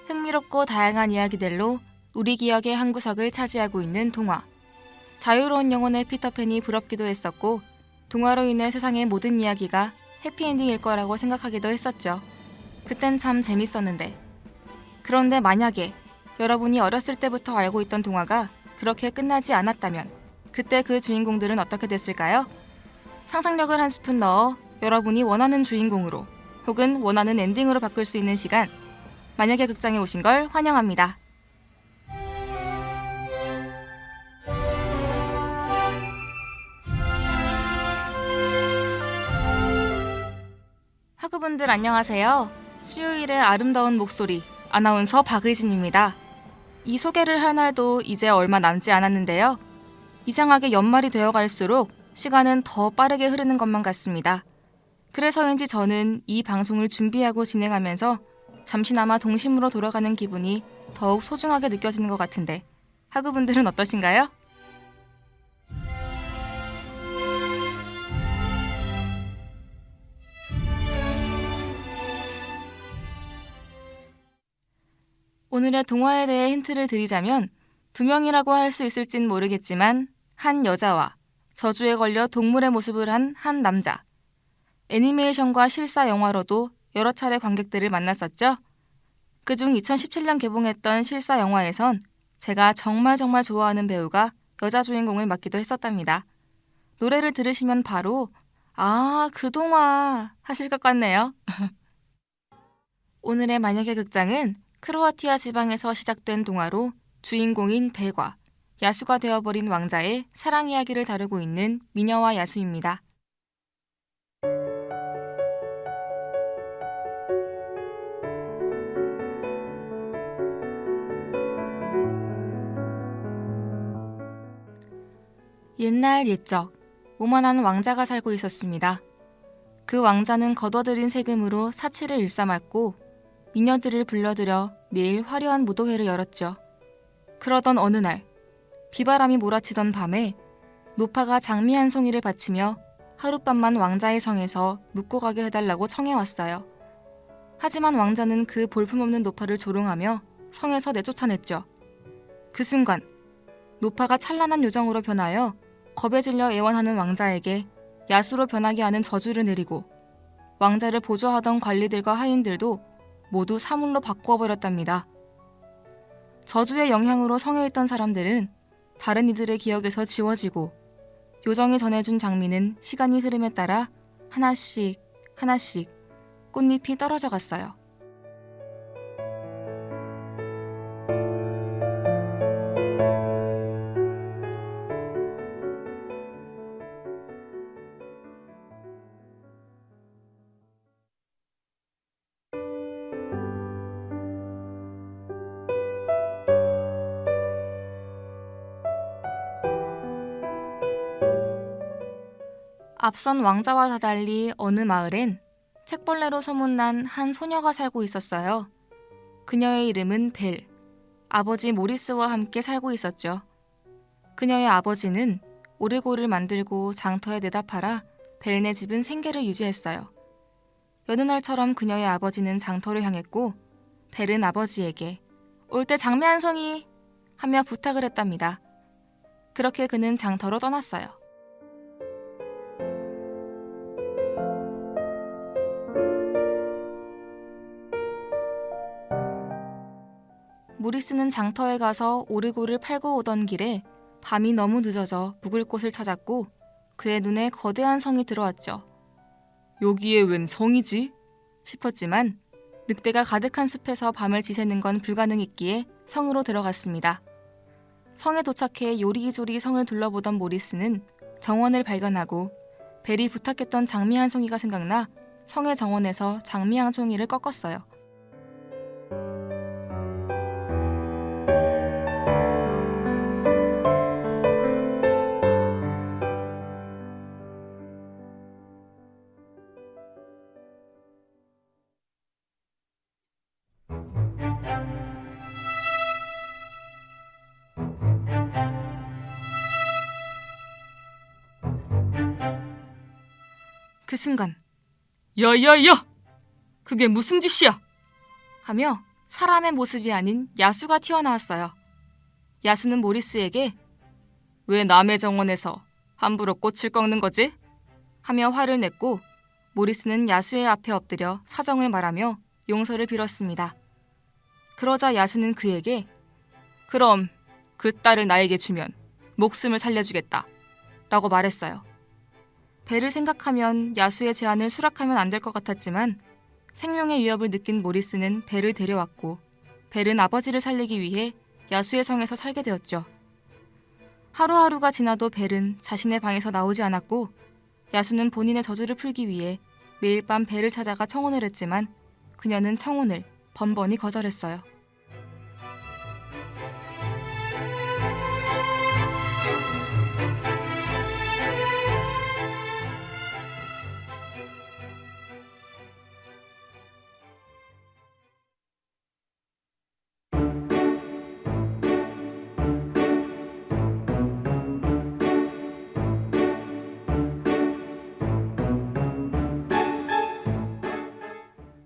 흥미롭고 다양한 이야기들로 우리 기억의 한 구석을 차지하고 있는 동화. 자유로운 영혼의 피터팬이 부럽기도 했었고, 동화로 인해 세상의 모든 이야기가 해피엔딩일 거라고 생각하기도 했었죠. 그땐 참 재밌었는데. 그런데 만약에 여러분이 어렸을 때부터 알고 있던 동화가 그렇게 끝나지 않았다면 그때 그 주인공들은 어떻게 됐을까요? 상상력을 한 스푼 넣어 여러분이 원하는 주인공으로 혹은 원하는 엔딩으로 바꿀 수 있는 시간, 만약에 극장에 오신 걸 환영합니다. 학우분들 안녕하세요. 수요일의 아름다운 목소리, 아나운서 박의진입니다. 이 소개를 할 날도 이제 얼마 남지 않았는데요. 이상하게 연말이 되어갈수록 시간은 더 빠르게 흐르는 것만 같습니다. 그래서인지 저는 이 방송을 준비하고 진행하면서 잠시나마 동심으로 돌아가는 기분이 더욱 소중하게 느껴지는 것 같은데, 학우분들은 어떠신가요? 오늘의 동화에 대해 힌트를 드리자면, 두 명이라고 할 수 있을진 모르겠지만 한 여자와 저주에 걸려 동물의 모습을 한 한 남자. 애니메이션과 실사 영화로도 여러 차례 관객들을 만났었죠. 그중 2017년 개봉했던 실사 영화에선 제가 정말 좋아하는 배우가 여자 주인공을 맡기도 했었답니다. 노래를 들으시면 바로 아, 그 동화 하실 것 같네요. 오늘의 만약의 극장은 크로아티아 지방에서 시작된 동화로 주인공인 벨과 야수가 되어버린 왕자의 사랑 이야기를 다루고 있는 미녀와 야수입니다. 옛날 옛적 오만한 왕자가 살고 있었습니다. 그 왕자는 거둬들인 세금으로 사치를 일삼았고 미녀들을 불러들여 매일 화려한 무도회를 열었죠. 그러던 어느 날 비바람이 몰아치던 밤에 노파가 장미 한 송이를 바치며 하룻밤만 왕자의 성에서 묵고 가게 해달라고 청해왔어요. 하지만 왕자는 그 볼품없는 노파를 조롱하며 성에서 내쫓아냈죠. 그 순간 노파가 찬란한 요정으로 변하여 겁에 질려 애원하는 왕자에게 야수로 변하게 하는 저주를 내리고 왕자를 보조하던 관리들과 하인들도 모두 사물로 바꾸어 버렸답니다. 저주의 영향으로 성에 있던 사람들은 다른 이들의 기억에서 지워지고 요정이 전해준 장미는 시간이 흐름에 따라 하나씩 꽃잎이 떨어져 갔어요. 앞선 왕자와 다달리 어느 마을엔 책벌레로 소문난 한 소녀가 살고 있었어요. 그녀의 이름은 벨, 아버지 모리스와 함께 살고 있었죠. 그녀의 아버지는 오르골을 만들고 장터에 내다 팔아 벨네 집은 생계를 유지했어요. 여느 날처럼 그녀의 아버지는 장터를 향했고 벨은 아버지에게 올 때 장미 한 송이 하며 부탁을 했답니다. 그렇게 그는 장터로 떠났어요. 모리스는 장터에 가서 오르골을 팔고 오던 길에 밤이 너무 늦어져 묵을 곳을 찾았고 그의 눈에 거대한 성이 들어왔죠. 여기에 웬 성이지? 싶었지만 늑대가 가득한 숲에서 밤을 지새는 건 불가능했기에 성으로 들어갔습니다. 성에 도착해 요리조리 성을 둘러보던 모리스는 정원을 발견하고 벨이 부탁했던 장미 한 송이가 생각나 성의 정원에서 장미 한 송이를 꺾었어요. 그 순간 야야야! 그게 무슨 짓이야? 하며 사람의 모습이 아닌 야수가 튀어나왔어요. 야수는 모리스에게 왜 남의 정원에서 함부로 꽃을 꺾는 거지? 하며 화를 냈고 모리스는 야수의 앞에 엎드려 사정을 말하며 용서를 빌었습니다. 그러자 야수는 그에게 그럼 그 딸을 나에게 주면 목숨을 살려주겠다 라고 말했어요. 벨을 생각하면 야수의 제안을 수락하면 안 될 것 같았지만 생명의 위협을 느낀 모리스는 벨을 데려왔고 벨은 아버지를 살리기 위해 야수의 성에서 살게 되었죠. 하루하루가 지나도 벨은 자신의 방에서 나오지 않았고 야수는 본인의 저주를 풀기 위해 매일 밤 벨을 찾아가 청혼을 했지만 그녀는 청혼을 번번이 거절했어요.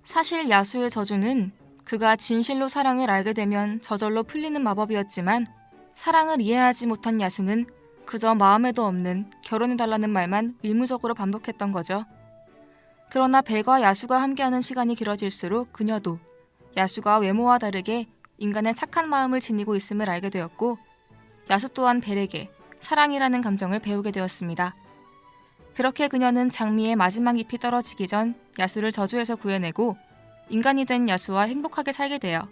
사실 야수의 저주는 그가 진실로 사랑을 알게 되면 저절로 풀리는 마법이었지만 사랑을 이해하지 못한 야수는 그저 마음에도 없는 결혼해달라는 말만 의무적으로 반복했던 거죠. 그러나 벨과 야수가 함께하는 시간이 길어질수록 그녀도 야수가 외모와 다르게 인간의 착한 마음을 지니고 있음을 알게 되었고 야수 또한 벨에게 사랑이라는 감정을 배우게 되었습니다. 그렇게 그녀는 장미의 마지막 잎이 떨어지기 전 야수를 저주에서 구해내고 인간이 된 야수와 행복하게 살게 돼요.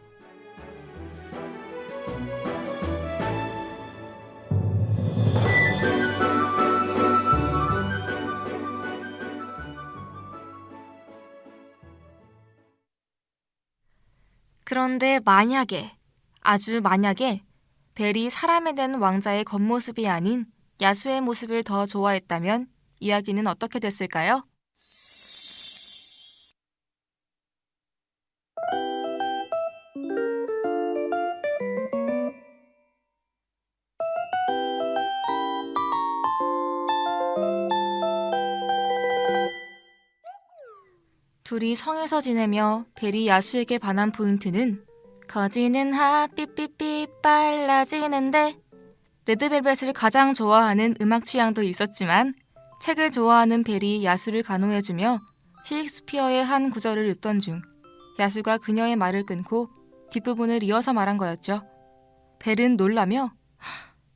그런데 만약에, 아주 만약에 벨이 사람에 된 왕자의 겉모습이 아닌 야수의 모습을 더 좋아했다면 이야기는 어떻게 됐을까요? 둘이 성에서 지내며 벨이 야수에게 반한 포인트는 거지는 삐삐삐 빨라지는데 레드벨벳을 가장 좋아하는 음악 취향도 있었지만 책을 좋아하는 벨이 야수를 간호해주며 셰익스피어의 한 구절을 읽던 중 야수가 그녀의 말을 끊고 뒷부분을 이어서 말한 거였죠. 벨은 놀라며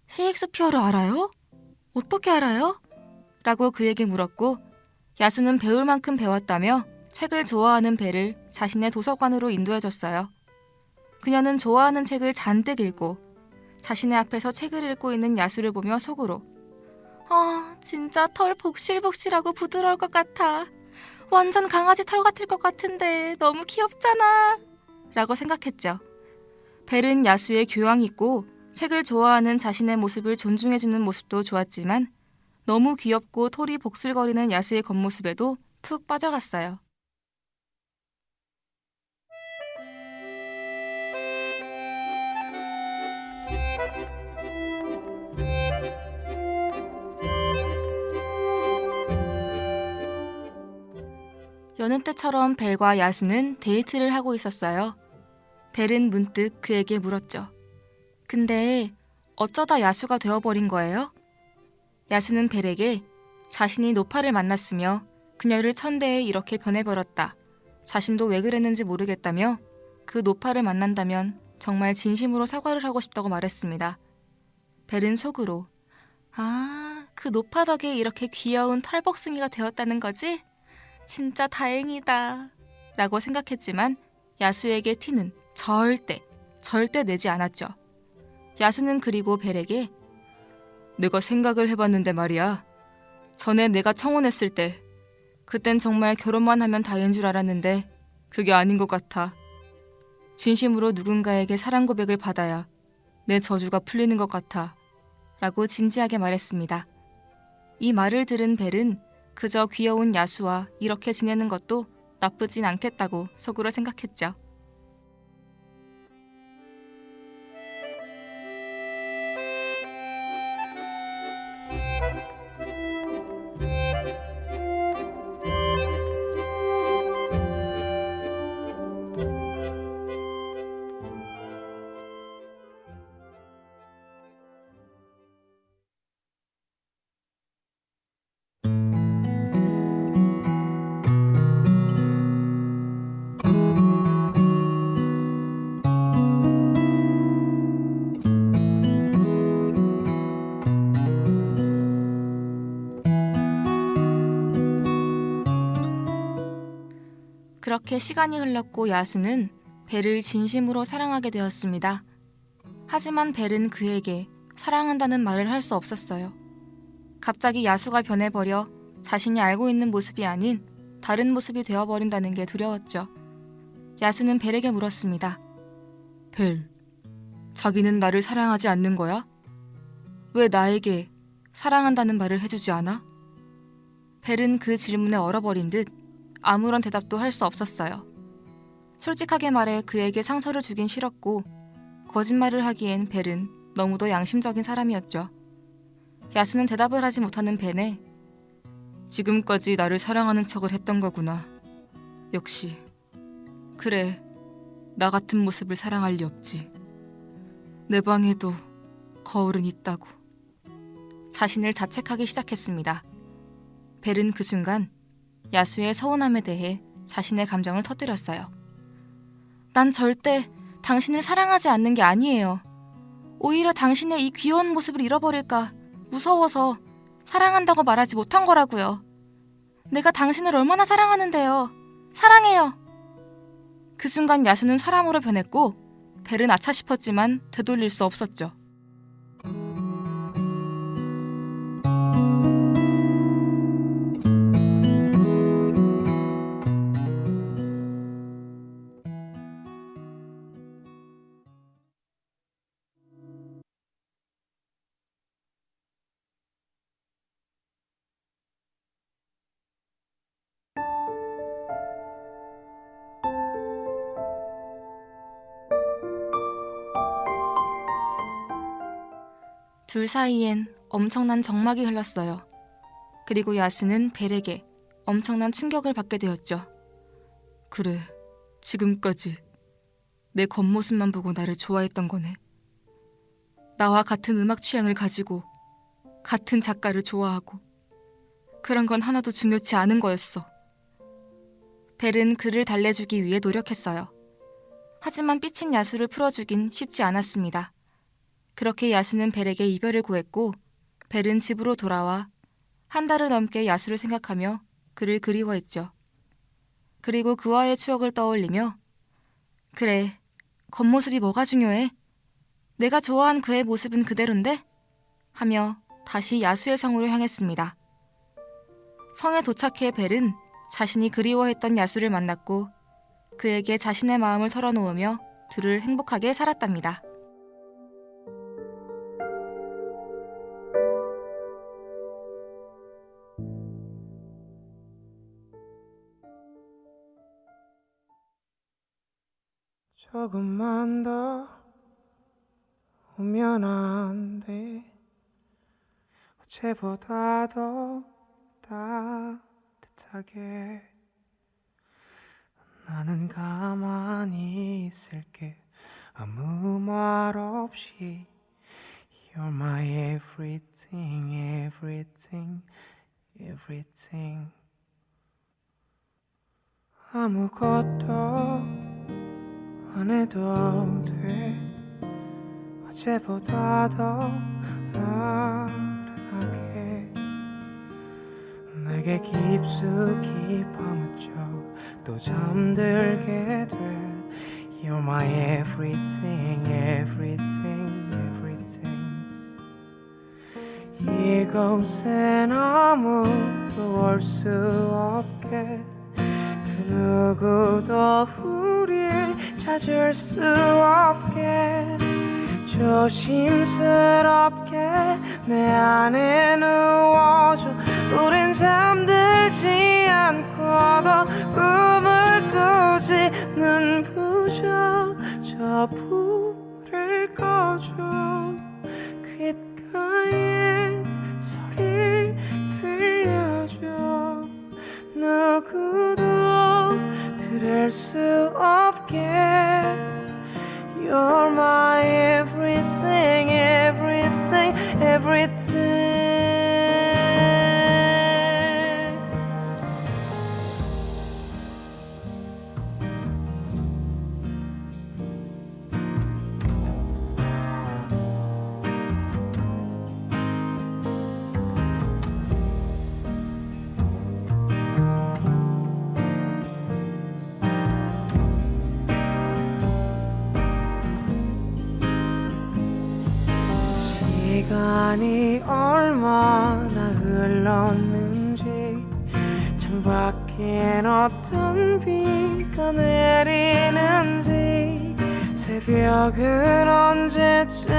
셰익스피어를 알아요? 어떻게 알아요? 라고 그에게 물었고 야수는 배울 만큼 배웠다며 책을 좋아하는 벨을 자신의 도서관으로 인도해줬어요. 그녀는 좋아하는 책을 잔뜩 읽고 자신의 앞에서 책을 읽고 있는 야수를 보며 속으로 진짜 털 복실복실하고 부드러울 것 같아. 완전 강아지 털 같을 것 같은데 너무 귀엽잖아 라고 생각했죠. 벨은 야수의 교양 있고 책을 좋아하는 자신의 모습을 존중해주는 모습도 좋았지만 너무 귀엽고 털이 복슬거리는 야수의 겉모습에도 푹 빠져갔어요. 여느 때처럼 벨과 야수는 데이트를 하고 있었어요. 벨은 문득 그에게 물었죠. 근데 어쩌다 야수가 되어버린 거예요? 야수는 벨에게 자신이 노파를 만났으며 그녀를 천대에 이렇게 변해버렸다. 자신도 왜 그랬는지 모르겠다며 그 노파를 만난다면 정말 진심으로 사과를 하고 싶다고 말했습니다. 벨은 속으로 그 노파 덕에 이렇게 귀여운 털복숭이가 되었다는 거지? 진짜 다행이다 라고 생각했지만 야수에게 티는 절대 내지 않았죠. 야수는 그리고 벨에게 내가 생각을 해봤는데 말이야. 전에 내가 청혼했을 때 그땐 정말 결혼만 하면 다인 줄 알았는데 그게 아닌 것 같아. 진심으로 누군가에게 사랑 고백을 받아야 내 저주가 풀리는 것 같아 라고 진지하게 말했습니다. 이 말을 들은 벨은 그저 귀여운 야수와 이렇게 지내는 것도 나쁘진 않겠다고 속으로 생각했죠. 그렇게 시간이 흘렀고 야수는 벨을 진심으로 사랑하게 되었습니다. 하지만 벨은 그에게 사랑한다는 말을 할 수 없었어요. 갑자기 야수가 변해버려 자신이 알고 있는 모습이 아닌 다른 모습이 되어버린다는 게 두려웠죠. 야수는 벨에게 물었습니다. 벨, 자기는 나를 사랑하지 않는 거야? 왜 나에게 사랑한다는 말을 해주지 않아? 벨은 그 질문에 얼어버린 듯 아무런 대답도 할 수 없었어요. 솔직하게 말해 그에게 상처를 주긴 싫었고 거짓말을 하기엔 벨은 너무도 양심적인 사람이었죠. 야수는 대답을 하지 못하는 벨에 지금까지 나를 사랑하는 척을 했던 거구나. 역시 그래, 나 같은 모습을 사랑할 리 없지. 내 방에도 거울은 있다고. 자신을 자책하기 시작했습니다. 벨은 그 순간 야수의 서운함에 대해 자신의 감정을 터뜨렸어요. 난 절대 당신을 사랑하지 않는 게 아니에요. 오히려 당신의 이 귀여운 모습을 잃어버릴까 무서워서 사랑한다고 말하지 못한 거라고요. 내가 당신을 얼마나 사랑하는데요. 사랑해요. 그 순간 야수는 사람으로 변했고 벨은 아차 싶었지만 되돌릴 수 없었죠. 둘 사이엔 엄청난 정막이 흘렀어요. 그리고 야수는 벨에게 엄청난 충격을 받게 되었죠. 그래, 지금까지 내 겉모습만 보고 나를 좋아했던 거네. 나와 같은 음악 취향을 가지고 같은 작가를 좋아하고 그런 건 하나도 중요치 않은 거였어. 벨은 그를 달래주기 위해 노력했어요. 하지만 삐친 야수를 풀어주긴 쉽지 않았습니다. 그렇게 야수는 벨에게 이별을 고했고 벨은 집으로 돌아와 한 달을 넘게 야수를 생각하며 그를 그리워했죠. 그리고 그와의 추억을 떠올리며 그래, 겉모습이 뭐가 중요해? 내가 좋아한 그의 모습은 그대로인데? 하며 다시 야수의 성으로 향했습니다. 성에 도착해 벨은 자신이 그리워했던 야수를 만났고 그에게 자신의 마음을 털어놓으며 둘을 행복하게 살았답니다. 조금만 더 오면 안 돼. 어제보다 더 따뜻하게 나는 가만히 있을게. 아무 말 없이 You're my everything, everything, everything. 아무것도 안 해도 돼. 어제보다 더 나른하게 내게 깊숙이 파묻혀 또 잠들게 돼. You're my everything, everything, everything. 이곳엔 아무도 올 수 없게 그 누구도 우릴 찾을 수 없게 조심스럽게 내 안에 누워줘. 우린 잠들지 않고도 꿈을 꾸지. 눈 부셔 저 불을 꺼줘. 귓가에 소리를 들려줘. 누구도 들을 수 없게 You're my everything, everything, everything. 시간이 얼마나 흘렀는지 창밖엔 어떤 비가 내리는지 새벽은 언제쯤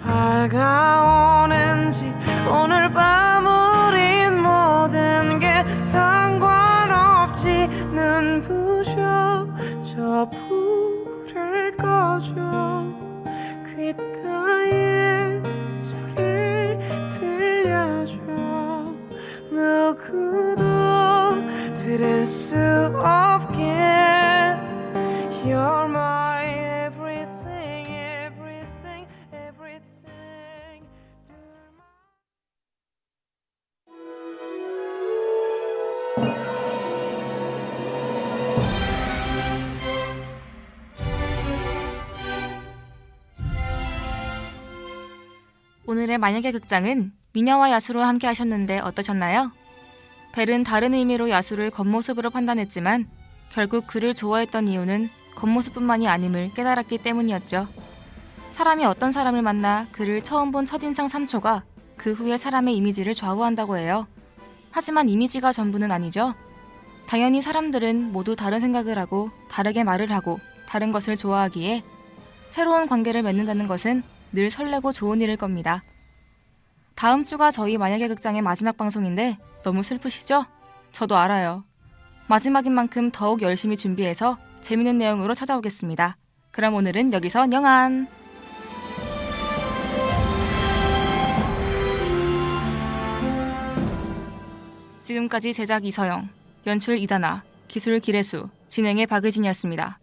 밝아오는지 오늘 밤 우린 모든 게 상관없지 눈부셔 저 불을 꺼줘 귓가에 소리를 들려줘 누구도 들을 수 없게 You're my everything, everything, everything. 오늘의 만약의 극장은 미녀와 야수로 함께 하셨는데 어떠셨나요? 벨은 다른 의미로 야수를 겉모습으로 판단했지만 결국 그를 좋아했던 이유는 겉모습뿐만이 아님을 깨달았기 때문이었죠. 사람이 어떤 사람을 만나 그를 처음 본 첫인상 3초가 그 후에 사람의 이미지를 좌우한다고 해요. 하지만 이미지가 전부는 아니죠. 당연히 사람들은 모두 다른 생각을 하고 다르게 말을 하고 다른 것을 좋아하기에 새로운 관계를 맺는다는 것은 늘 설레고 좋은 일일 겁니다. 다음 주가 저희 만약의 극장의 마지막 방송인데 너무 슬프시죠? 저도 알아요. 마지막인 만큼 더욱 열심히 준비해서 재밌는 내용으로 찾아오겠습니다. 그럼 오늘은 여기서 영안! 지금까지 제작 이서영, 연출 이다나, 기술 기래수, 진행의 박의진이었습니다.